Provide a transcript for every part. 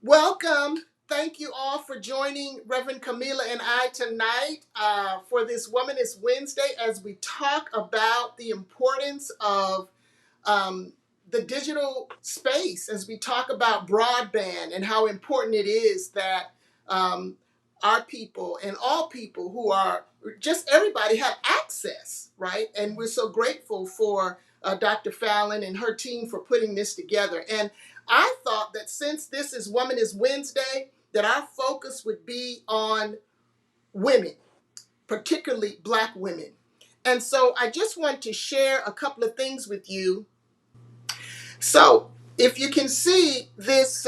Welcome. Thank you all for joining Reverend Camila and I tonight for this Womanist Wednesday as we talk about the importance of um, the digital space, as we talk about broadband and how important it is that um, our people and all people who are just everybody have access, right? And we're so grateful for Dr. Fallon and her team for putting this together. And I thought that since this is Womanist Wednesday, that our focus would be on women, particularly Black women. And so I just want to share a couple of things with you. So if you can see this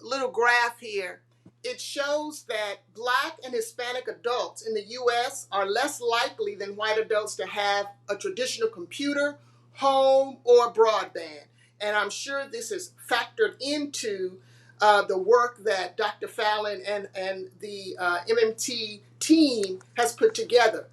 little graph here, it shows that Black and Hispanic adults in the US are less likely than white adults to have a traditional computer, home, or broadband. And I'm sure this is factored into the work that Dr. Fallon and the MMT team has put together.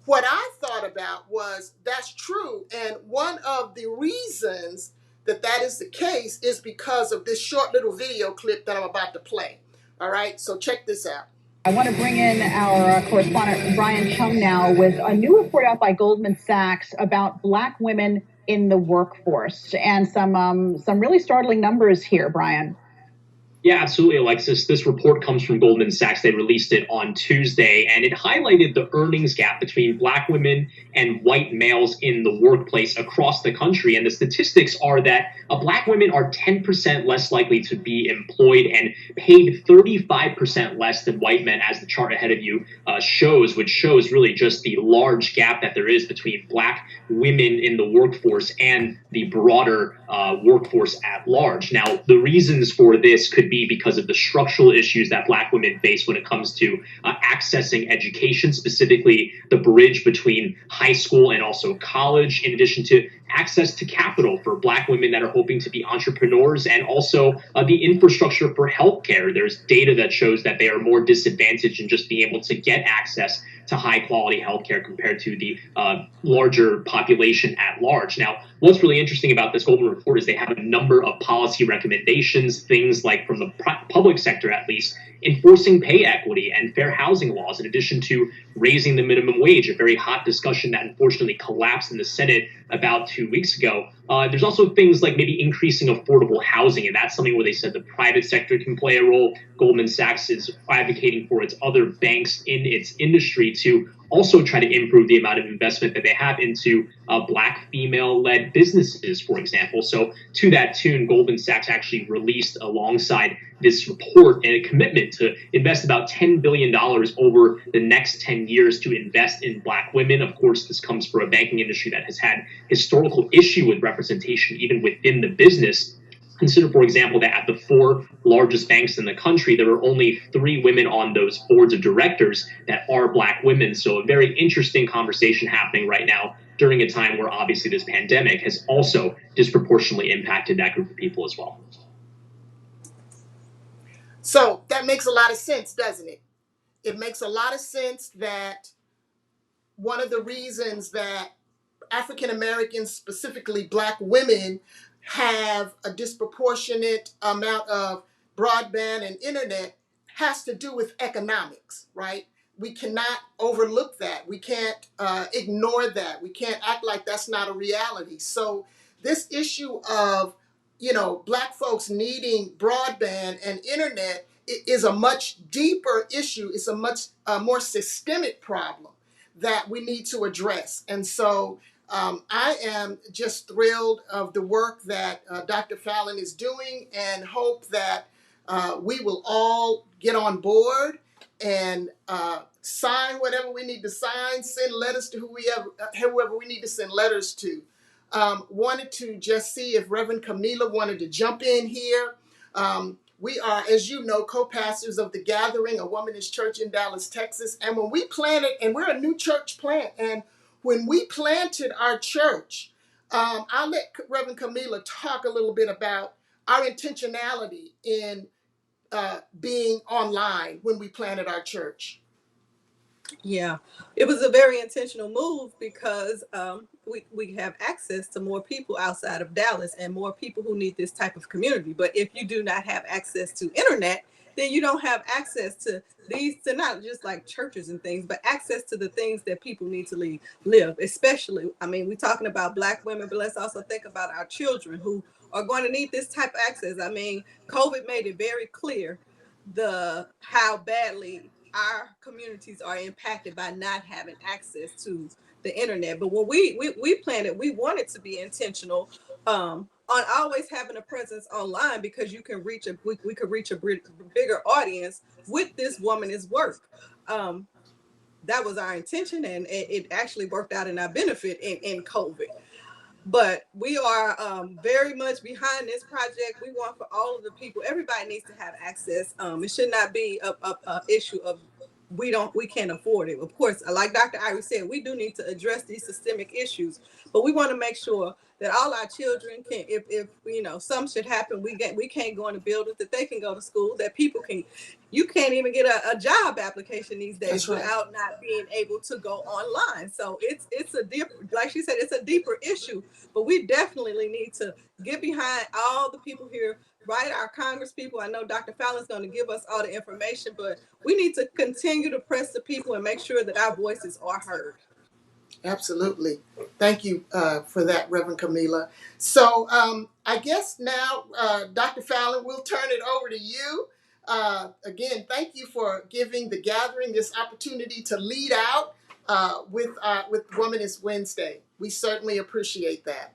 What I thought about was that's true. And one of the reasons that is the case is because of this short little video clip that I'm about to play. All right, so check this out. I want to bring in our correspondent Brian Chung now with a new report out by Goldman Sachs about Black women in the workforce and some really startling numbers here, Brian. Yeah, absolutely, Alexis. This report comes from Goldman Sachs. They released it on Tuesday, and it highlighted the earnings gap between Black women and white males in the workplace across the country. And the statistics are that Black women are 10% less likely to be employed and paid 35% less than white men, as the chart ahead of you shows, which shows really just the large gap that there is between Black women in the workforce and the broader workforce at large. Now, the reasons for this could be because of the structural issues that Black women face when it comes to accessing education, specifically the bridge between high school and also college, in addition to access to capital for Black women that are hoping to be entrepreneurs, and also the infrastructure for healthcare. There's data that shows that they are more disadvantaged in just being able to get access to high quality healthcare compared to the larger population at large. Now, what's really interesting about this Goldman report is they have a number of policy recommendations, things like from the public sector, at least, enforcing pay equity and fair housing laws, in addition to raising the minimum wage, a very hot discussion that unfortunately collapsed in the Senate about 2 weeks ago. There's also things like maybe increasing affordable housing, and that's something where they said the private sector can play a role. Goldman Sachs is advocating for its other banks in its industry to also try to improve the amount of investment that they have into Black female-led businesses, for example. So to that tune, Goldman Sachs actually released alongside this report and a commitment to invest about $10 billion over the next 10 years to invest in Black women. Of course, this comes from a banking industry that has had historical issue with representation even within the business. Consider, for example, that at the 4 largest banks in the country, there are only 3 women on those boards of directors that are Black women. So a very interesting conversation happening right now during a time where obviously this pandemic has also disproportionately impacted that group of people as well. So that makes a lot of sense, doesn't it? It makes a lot of sense that one of the reasons that African Americans, specifically Black women, have a disproportionate amount of broadband and internet has to do with economics, right? We cannot overlook that. We can't ignore that. We can't act like that's not a reality. So this issue of, Black folks needing broadband and internet is a much deeper issue. It's a much more systemic problem that we need to address. And so I am just thrilled of the work that Dr. Fallon is doing, and hope that we will all get on board and sign whatever we need to sign, send letters to whoever we need to send letters to. Wanted to just see if Reverend Camila wanted to jump in here. We are, as you know, co-pastors of the Gathering, a Womanist Church in Dallas, Texas. And when we planted, and we're a new church plant, and when we planted our church, I'll let Reverend Camila talk a little bit about our intentionality in being online when we planted our church. Yeah, it was a very intentional move because we have access to more people outside of Dallas and more people who need this type of community. But if you do not have access to internet, then you don't have access to these, to not just like churches and things, but access to the things that people need to live. Especially, I mean, we're talking about Black women, but let's also think about our children who are going to need this type of access. I mean, COVID made it very clear how badly our communities are impacted by not having access to the internet. But when we planned it, we wanted to be intentional on always having a presence online, because you can reach we could reach a bigger audience with this womanist work. That was our intention, and it actually worked out in our benefit in COVID. But we are very much behind this project. We want for all of the people, everybody needs to have access. It should not be a issue of we can't afford it. Of course, like Dr. Irie said, we do need to address these systemic issues, but we want to make sure that all our children can, if you know, some should happen, we can't go in the buildings, that they can go to school, that people can, you can't even get a job application these days without not being able to go online. So it's a deeper, like she said, it's a deeper issue, but we definitely need to get behind all the people here, right? Our Congress people. I know Dr. Fallon's going to give us all the information, but we need to continue to press the people and make sure that our voices are heard. Absolutely. Thank you for that, Reverend Camila. So I guess now, Dr. Fallon, we'll turn it over to you. Again, thank you for giving the gathering this opportunity to lead out with Womanist Wednesday. We certainly appreciate that.